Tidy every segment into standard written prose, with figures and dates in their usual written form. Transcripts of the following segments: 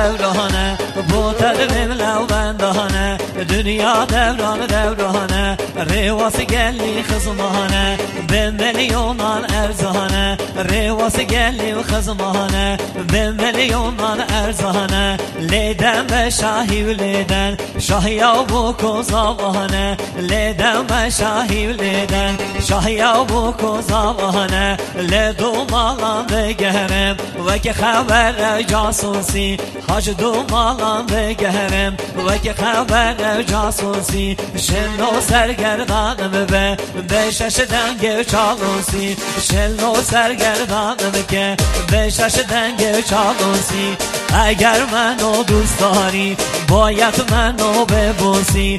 devrane bu tedbim levbendane dünya devranı devrane revası gelli kızmane ben milyonlar erzane revası gelli kızmane ben milyonlar erzane leyden be şahiv leyden şahya bu kozavane leyden be şahiv leyden şahya bu kozavane le dumalan ve gehrem ve ki haber casusi hacı dumalan ve gehrem ve ki haber casusi şenlo sergerdanım be beşaşıdan geç alusi şenlo sergerdanım ke beşaşıdan geç alusi eğer men o dost dاری باید من o ببوسی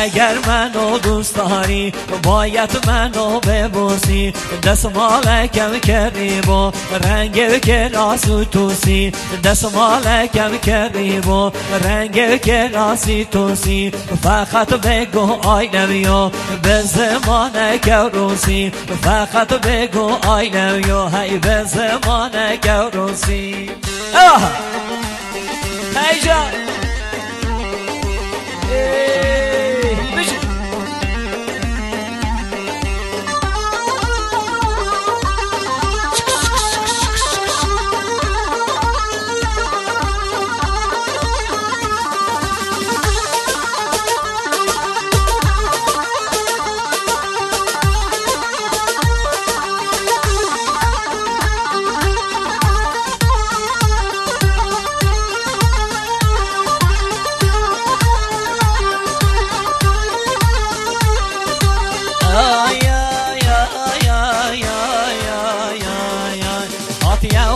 اگر من o dost dاری باید من o ببوسی دستمالکم کردی با رنگ که راسی توسی دستمالکم کردی با رنگ که راسی توسی فقط بگو آینم به زمان که روسی فقط بگو آینم هی به زمان که روسی هیجان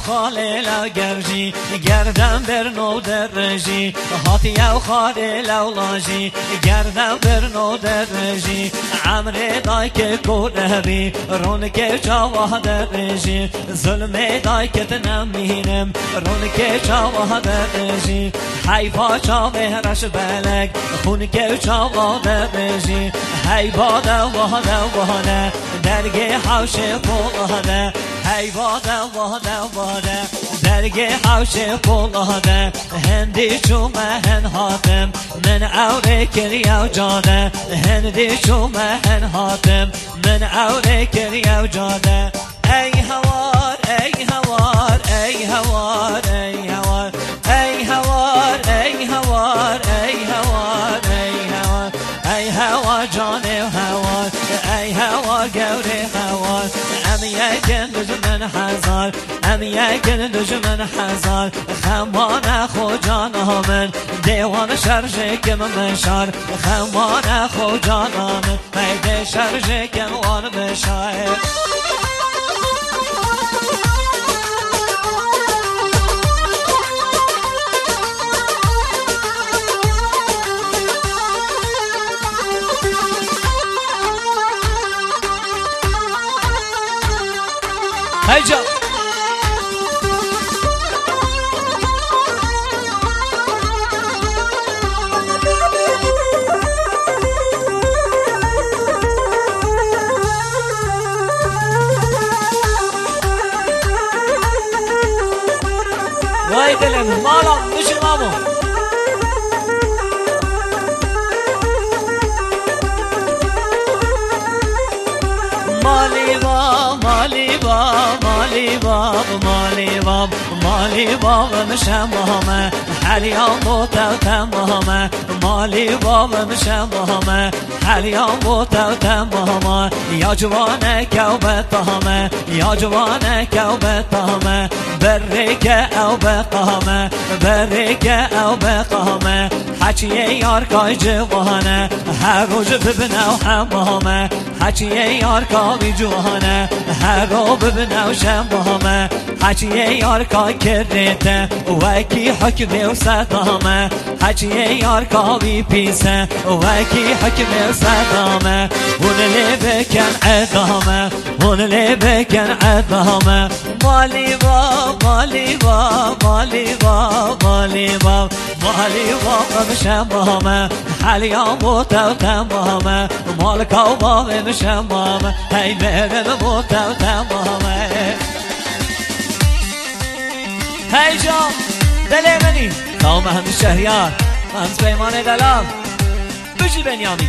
خالل گرجی گردم بر نو درجی هاتی او خالل اولاجی گردم بر نو درجی عمر دای که کولهبی رون که چاوه درجی ظلم دای که تنمینم رون که چاوه درجی حیفا چاوه رش بلگ خون که چاوه درجی حیباده وحده وحده درگه حوش پولاده حیباده وحده وحده درگه حوش پولاده هندی چومه هن حاتم من اوره کری او جاده هندی چومه هن حاتم من اوره کری او جاده ای هوار ای هوار ای هوار ای هوار ای هوار ای هوار ای هوار ای هوار ای هوار جان هوار ای هوار گوره هوار ام یکن دجمن هزار ام یکن دجمن هزار خمان خو جان من دیوان شرج کم مشار خمان خو جان من میده شرج کم وان مشار هيجا وايد لهم مالا مش مامو مالي باب مالي باب مالي باب مالي باب مالي باب مشمهمه حليام بوتا تمهمه مالي باب مشمهمه حليام بوتا تمهمه يا جوانك او بطهمه يا جوانك او بطهمه برك او بقهمه برك او بقهمه حكي يار كاي جوانه هر روز ببنه و حمامه حكي یار کا بی جوانه هر رو ببینه و شمامه حكي یار کا کرده و کی حکم و صدامه حكي یار کا بی پیسه و کی حکم و صدامه اون لی بکن ادامه اون لی بکن ادامه مالی با مالی با مالی با مالی با مالی با شمامه حلیام بوتا و تمامه مالکا و بابم شمامه هی برم بوتا و تمامه هی جام دل منی نام مهندس شهریار، مهندس پیمان دلال، بجی بنیامی.